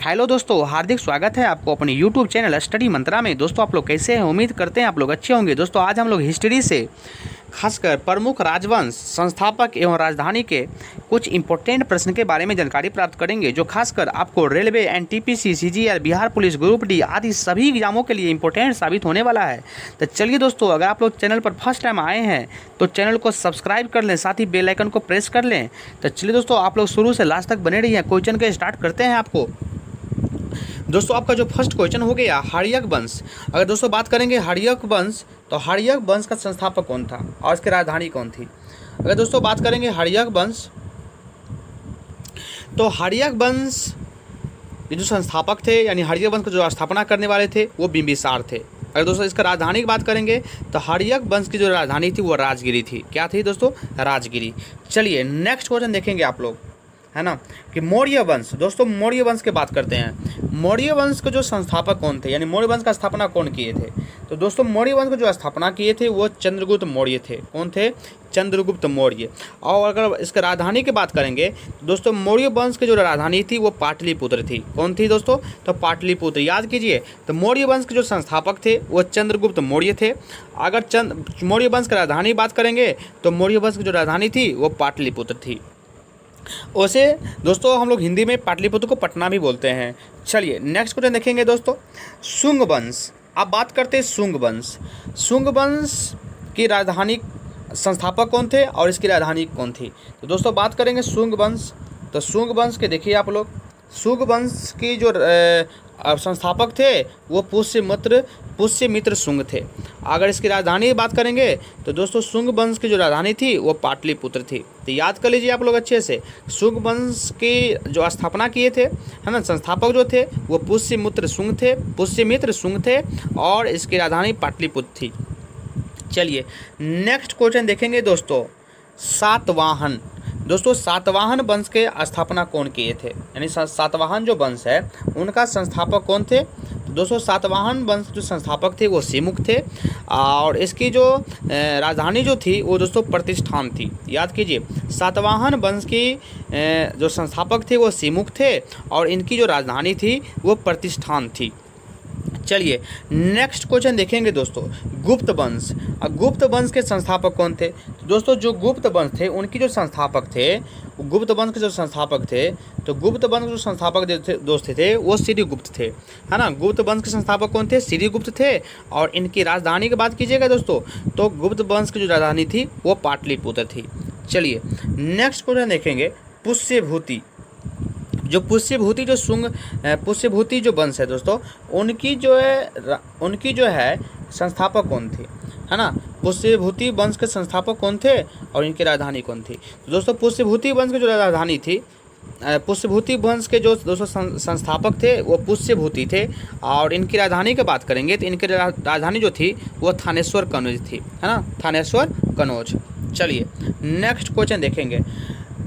Hello दोस्तों, हार्दिक स्वागत है आपको अपने यूट्यूब चैनल स्टडी मंत्रा में। दोस्तों आप लोग कैसे हैं? उम्मीद करते हैं आप लोग अच्छे होंगे। दोस्तों आज हम लोग हिस्ट्री से खासकर प्रमुख राजवंश, संस्थापक एवं राजधानी के कुछ इंपॉर्टेंट प्रश्न के बारे में जानकारी प्राप्त करेंगे, जो खासकर आपको railway, NTPC, CGL, Bihar police, group D आदि सभी एग्जामों के लिए इंपॉर्टेंट साबित होने वाला है। तो चलिए दोस्तों, अगर आप लोग चैनल पर फर्स्ट टाइम आए हैं तो चैनल को सब्सक्राइब कर लें, साथ ही बेल आइकन को प्रेस कर लें। तो चलिए दोस्तों, आप लोग शुरू से लास्ट तक बने रहिए। क्वेश्चन के स्टार्ट करते हैं आपको। दोस्तों आपका जो फर्स्ट क्वेश्चन हो गया हर्यक वंश। अगर दोस्तों बात करेंगे हर्यक वंश, तो हर्यक वंश का संस्थापक कौन था और इसकी राजधानी कौन थी? अगर दोस्तों बात करेंगे हर्यक वंश, तो हर्यक वंश के जो संस्थापक थे यानी हर्यक वंश को जो स्थापना करने वाले थे वो बिंबिसार थे। अगर दोस्तों इसका राजधानी की बात करेंगे तो हर्यक वंश की जो राजधानी थी वो राजगिरी थी। क्या थी दोस्तों? राजगिरी। चलिए नेक्स्ट क्वेश्चन देखेंगे आप लोग, है ना, कि मौर्य वंश। दोस्तों मौर्य वंश की बात करते हैं। मौर्य वंश के जो संस्थापक कौन थे यानी मौर्य वंश का स्थापना कौन किए थे? तो दोस्तों मौर्य वंश को जो स्थापना किए थे वो चंद्रगुप्त मौर्य थे। कौन थे? चंद्रगुप्त मौर्य। और अगर इसके राजधानी की बात करेंगे तो दोस्तों मौर्य वंश की जो राजधानी थी वो पाटलिपुत्र थी। कौन थी दोस्तों? तो पाटलिपुत्र। याद कीजिए, तो मौर्य वंश के जो संस्थापक थे वो चंद्रगुप्त मौर्य थे। अगर मौर्य वंश की राजधानी बात करेंगे तो मौर्य वंश की जो राजधानी थी वो पाटलिपुत्र थी। वैसे दोस्तों हम लोग हिंदी में पाटलिपुत्र को पटना भी बोलते हैं। चलिए नेक्स्ट क्वेश्चन देखेंगे दोस्तों, शुंग वंश। अब बात करते हैं शुंग वंश। शुंग वंश की राजधानी संस्थापक कौन थे और इसकी राजधानी कौन थी? तो दोस्तों बात करेंगे शुंग वंश, तो शुंग वंश के देखिए आप लोग, शुंग वंश की जो संस्थापक थे वो पुष्यमित्र शुंग थे। अगर इसकी राजधानी की बात करेंगे तो दोस्तों शुंग वंश की जो राजधानी थी वो पाटलिपुत्र थी। तो याद कर लीजिए आप लोग अच्छे से, शुंग वंश की जो स्थापना किए थे, है ना, संस्थापक जो थे वो पुष्यमित्र शुंग थे और इसकी राजधानी पाटलिपुत्र थी। चलिए नेक्स्ट क्वेश्चन देखेंगे दोस्तों, सातवाहन। दोस्तों सातवाहन वंश के स्थापना कौन किए थे यानी सातवाहन जो वंश है उनका संस्थापक कौन थे? तो दोस्तों सातवाहन वंश जो संस्थापक थे वो सिमुक थे और इसकी जो राजधानी जो थी वो दोस्तों प्रतिष्ठान थी। याद कीजिए, सातवाहन वंश की जो संस्थापक थे वो सिमुक थे और इनकी जो राजधानी थी वो प्रतिष्ठान थी। चलिए नेक्स्ट क्वेश्चन देखेंगे दोस्तों, गुप्त वंश। गुप्त वंश के संस्थापक कौन थे? तो दोस्तों जो गुप्त वंश थे उनकी जो संस्थापक थे, गुप्त वंश के जो संस्थापक थे, तो गुप्त वंश के जो संस्थापक दोस्त थे वो श्रीगुप्त थे, है ना। गुप्त वंश के संस्थापक कौन थे? श्रीगुप्त थे। और इनकी राजधानी की बात कीजिएगा दोस्तों, तो गुप्त वंश की जो राजधानी थी वो पाटलिपुत्र थी। चलिए नेक्स्ट क्वेश्चन देखेंगे, पुष्यभूति। जो पुष्यभूति जो वंश है दोस्तों उनकी जो है संस्थापक कौन थे, है ना। पुष्यभूति वंश के संस्थापक कौन थे और इनकी राजधानी कौन थी? तो दोस्तों पुष्यभूति वंश की जो राजधानी थी, पुष्यभूति वंश के जो दोस्तों संस्थापक थे वो पुष्यभूति थे और इनकी राजधानी की बात करेंगे तो इनकी राजधानी जो थी वो थानेश्वर कनौज थी, है ना, थानेश्वर कनौज। चलिए नेक्स्ट क्वेश्चन देखेंगे,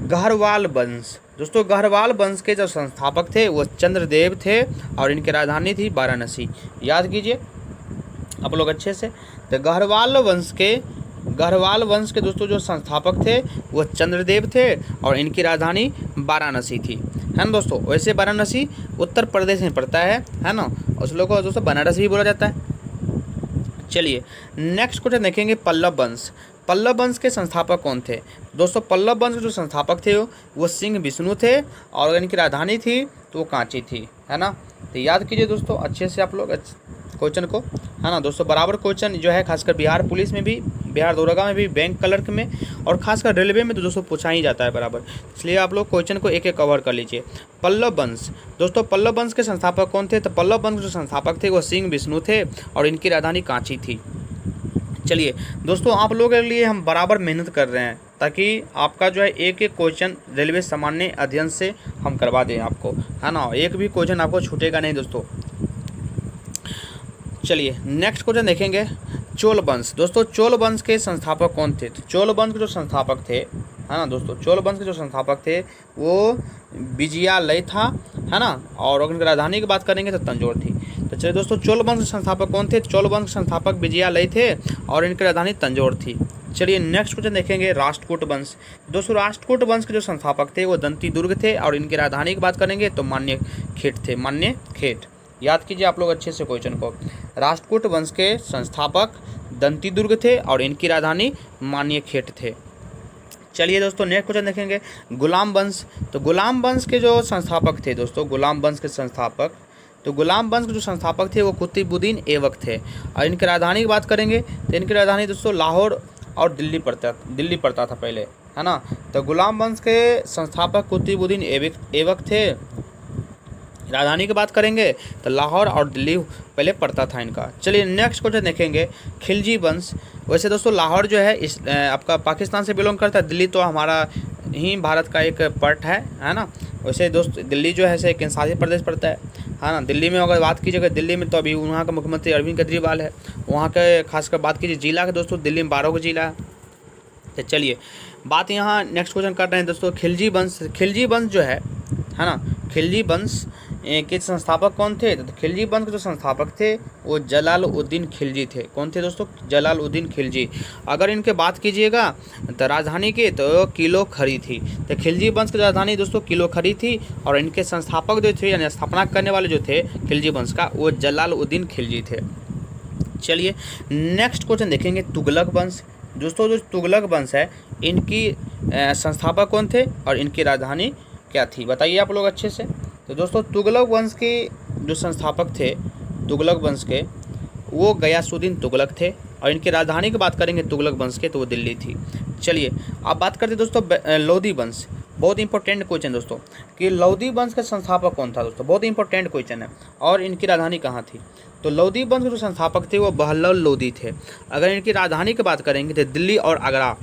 गढ़वाल वंश। दोस्तों गढ़वाल वंश के जो संस्थापक थे वो चंद्रदेव थे और इनकी राजधानी थी वाराणसी। याद कीजिए आप लोग अच्छे से, तो गढ़वाल वंश के दोस्तों जो संस्थापक थे वो चंद्रदेव थे और इनकी राजधानी वाराणसी थी, है ना दोस्तों। वैसे वाराणसी उत्तर प्रदेश में पड़ता है ना, उस लोग को दोस्तों बनारस भी बोला जाता है। चलिए नेक्स्ट क्वेश्चन देखेंगे, पल्लव वंश। पल्लव वंश के संस्थापक कौन थे? दोस्तों पल्लव वंश के जो संस्थापक थे वो सिंह विष्णु थे और इनकी राजधानी थी तो वो कांची थी, है ना। तो याद कीजिए दोस्तों अच्छे से आप लोग क्वेश्चन को, है ना दोस्तों। बराबर क्वेश्चन जो है खासकर बिहार पुलिस में भी, बिहार दरोगा में भी, बैंक क्लर्क में और खासकर रेलवे में तो दोस्तों पूछा ही जाता है बराबर, इसलिए आप लोग क्वेश्चन को एक एक कवर कर लीजिए। पल्लव वंश। दोस्तों पल्लव वंश के संस्थापक कौन थे? तो पल्लव वंश के जो संस्थापक थे वो सिंह विष्णु थे और इनकी राजधानी कांची थी। चलिए दोस्तों आप लोगों के लिए हम बराबर मेहनत कर रहे हैं ताकि आपका जो है एक एक क्वेश्चन रेलवे सामान्य अध्ययन से हम करवा दें आपको, है ना, एक भी क्वेश्चन आपको छूटेगा नहीं दोस्तों। चलिए नेक्स्ट क्वेश्चन देखेंगे, चोल वंश। दोस्तों चोल वंश के संस्थापक कौन थे? तो चोल वंश के जो संस्थापक थे, है ना दोस्तों, चोल वंश के जो संस्थापक थे वो विजयालय था, है ना, और अगर इनकी राजधानी की बात करेंगे तो तंजौर थी। तो चलिए दोस्तों चोल वंश के संस्थापक कौन थे? चोल वंश के संस्थापक विजयालय थे और इनकी राजधानी तंजौर थी। चलिए नेक्स्ट क्वेश्चन देखेंगे, राष्ट्रकूट वंश। दोस्तों राष्ट्रकूट वंश के जो संस्थापक थे वो दंती दुर्ग थे, और इनकी राजधानी की बात करेंगे तो मान्य खेट थे, मान्य खेट। याद कीजिए आप लोग अच्छे से क्वेश्चन को। राष्ट्रकूट वंश के संस्थापक दंती दुर्ग थे और इनकी राजधानी मान्य खेट थे। चलिए दोस्तों नेक्स्ट क्वेश्चन देखेंगे, गुलाम वंश। तो गुलाम वंश के जो संस्थापक थे दोस्तों, गुलाम वंश के संस्थापक, तो गुलाम वंश के जो संस्थापक थे वो कुतुबुद्दीन ऐबक थे, और इनकी राजधानी की बात करेंगे तो इनकी राजधानी दोस्तों लाहौर और दिल्ली पड़ता था पहले, है ना। तो गुलाम वंश के संस्थापक कुतुबुद्दीन ऐबक थे। राजधानी की बात करेंगे तो लाहौर और दिल्ली पहले पड़ता था इनका। चलिए नेक्स्ट क्वेश्चन देखेंगे, खिलजी वंश। वैसे दोस्तों लाहौर जो है इस आपका पाकिस्तान से बिलोंग करता है, दिल्ली तो हमारा ही भारत का एक पार्ट है ना। वैसे दोस्त दिल्ली जो है केंद्रशासित प्रदेश पड़ता है ना। दिल्ली में अगर बात कीजिएगा, दिल्ली में तो अभी वहाँ का मुख्यमंत्री अरविंद केजरीवाल है। वहाँ के खासकर बात कीजिए जिला के दोस्तों, दिल्ली में 12 जिला है। तो चलिए बात यहाँ नेक्स्ट क्वेश्चन कर रहे हैं दोस्तों, खिलजी वंश। खिलजी वंश जो है ना, खिलजी वंश के संस्थापक कौन थे? तो खिलजी वंश के जो संस्थापक थे वो जलालुद्दीन खिलजी थे। कौन थे दोस्तों? जलालुद्दीन खिलजी। अगर इनके बात कीजिएगा तो राजधानी की तो किलो खरी थी। तो खिलजी वंश की राजधानी दोस्तों किलो खरी थी, और इनके संस्थापक जो थे यानी स्थापना करने वाले जो थे खिलजी वंश का, वो जलालुद्दीन खिलजी थे। चलिए नेक्स्ट क्वेश्चन देखेंगे, तुगलक वंश। दोस्तों जो तुगलक वंश है इनकी संस्थापक कौन थे और इनकी राजधानी क्या थी? बताइए आप लोग अच्छे से। तो दोस्तों तुगलक वंश के जो संस्थापक थे तुगलक वंश के, वो गयासुद्दीन तुगलक थे, और इनकी राजधानी की बात करेंगे तुगलक वंश के तो वो दिल्ली थी। चलिए अब बात करते हैं दोस्तों लोधी वंश। बहुत इंपॉर्टेंट क्वेश्चन दोस्तों कि लोधी वंश का संस्थापक कौन था दोस्तों, बहुत इंपॉर्टेंट क्वेश्चन है। और इनकी राजधानी कहाँ थी? तो लोधी वंश के जो संस्थापक थे वो बहलोल लोधी थे। अगर इनकी राजधानी की बात करेंगे तो दिल्ली और आगरा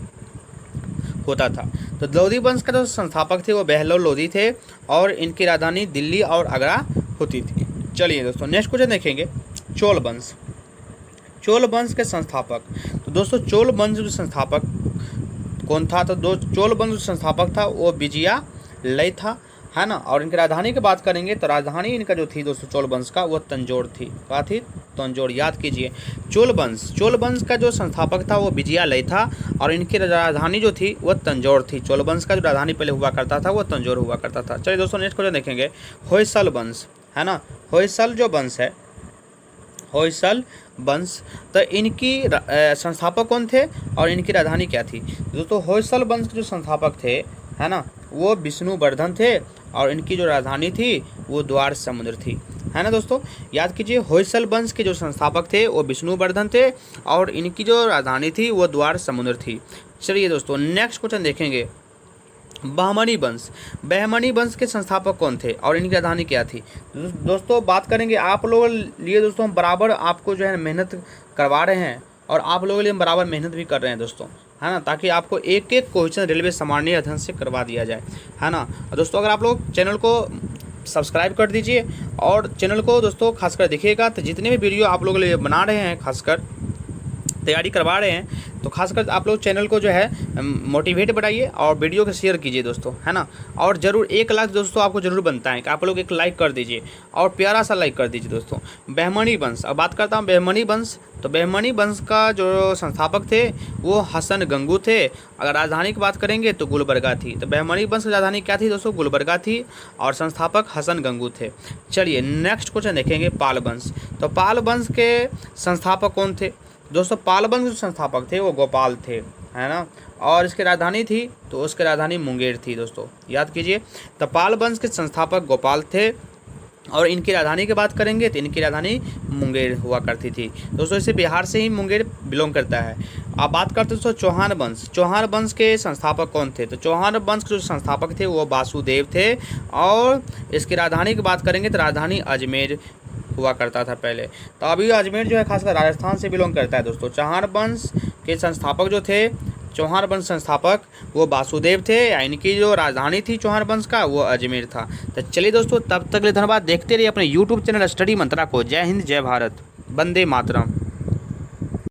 होता था। तो लोधी वंश का जो संस्थापक थे वो बहलोल लोधी थे, और इनकी राजधानी दिल्ली और आगरा होती थी। चलिए दोस्तों नेक्स्ट क्वेश्चन देखेंगे, चोल वंश। चोल वंश के संस्थापक। तो दोस्तों चोल वंश जो संस्थापक कौन था? तो चोल वंश जो संस्थापक था वो विजयालय था, है ना। और इनकी राजधानी की बात करेंगे तो राजधानी इनका जो थी दोस्तों चोल वंश का वो तंजौर थी। क्या थी? तंजौर। याद कीजिए चोल वंश का जो संस्थापक था वो विजयालय था, और इनकी राजधानी जो थी वो तंजौर थी। चोल वंश का जो राजधानी पहले हुआ करता था वो तंजौर हुआ करता था। चलिए दोस्तों नेक्स्ट क्वेश्चन देखेंगे, होयसल वंश, है ना। होयसल जो वंश है, होयसल वंश, तो इनकी संस्थापक कौन थे और इनकी राजधानी क्या थी? दोस्तों होयसल वंश के जो संस्थापक थे, है ना, वो विष्णुवर्धन थे, और इनकी जो राजधानी थी वो द्वार समुद्र थी, है ना दोस्तों। याद कीजिए होयसल वंश के जो संस्थापक थे वो विष्णुवर्धन थे, और इनकी जो राजधानी थी वो द्वार समुद्र थी। चलिए दोस्तों नेक्स्ट क्वेश्चन देखेंगे, बहमनी वंश। बहमनी वंश के संस्थापक कौन थे और इनकी राजधानी क्या थी? दोस्तों बात करेंगे आप लोगों लिए दोस्तों, हम बराबर आपको जो है मेहनत करवा रहे हैं, और आप लोगों के लिए हम बराबर मेहनत भी कर रहे हैं दोस्तों, है ना, ताकि आपको एक एक क्वेश्चन रेलवे सामान्य अध्ययन से करवा दिया जाए, है ना। दोस्तों अगर आप लोग चैनल को सब्सक्राइब कर दीजिए, और चैनल को दोस्तों खासकर देखिएगा, तो जितने भी वीडियो आप लोगों के लिए बना रहे हैं, खासकर तैयारी करवा रहे हैं, तो खासकर आप लोग चैनल को जो है मोटिवेट बढ़ाइए और वीडियो को शेयर कीजिए दोस्तों, है ना। और ज़रूर 1 लाख दोस्तों आपको ज़रूर बनता है कि आप लोग एक लाइक कर दीजिए, और प्यारा सा लाइक कर दीजिए दोस्तों। बहमनी वंश, अब बात करता हूँ बहमनी वंश। तो बहमनी वंश का जो संस्थापक थे वो हसन गंगू थे। अगर राजधानी की बात करेंगे तो गुलबर्गा थी। तो बहमनी वंश की राजधानी क्या थी दोस्तों? गुलबर्गा थी, और संस्थापक हसन गंगू थे। चलिए नेक्स्ट क्वेश्चन देखेंगे, पाल वंश। तो पाल वंश के संस्थापक कौन थे दोस्तों? पाल वंश के संस्थापक थे वो गोपाल थे, है ना। और इसकी राजधानी थी तो उसकी राजधानी मुंगेर थी दोस्तों, याद कीजिए। तो पाल वंश के संस्थापक गोपाल थे, और इनकी राजधानी की बात करेंगे तो इनकी राजधानी मुंगेर हुआ करती थी दोस्तों। इसे बिहार से ही मुंगेर बिलोंग करता है। अब बात करते हैं दोस्तों चौहान वंश। चौहान वंश के संस्थापक कौन थे? तो चौहान वंश के जो संस्थापक थे वो वासुदेव थे, और इसकी राजधानी की बात करेंगे तो राजधानी अजमेर हुआ करता था पहले। तो अभी अजमेर जो है खासकर राजस्थान से बिलोंग करता है दोस्तों। चौहान वंश के संस्थापक जो थे, चौहान वंश संस्थापक वो वासुदेव थे, इनकी जो राजधानी थी चौहान वंश का वो अजमेर था। तो चलिए दोस्तों तब तक के लिए धन्यवाद। देखते रहिए अपने YouTube चैनल स्टडी मंत्रा को। जय हिंद, जय भारत, वंदे मातरम।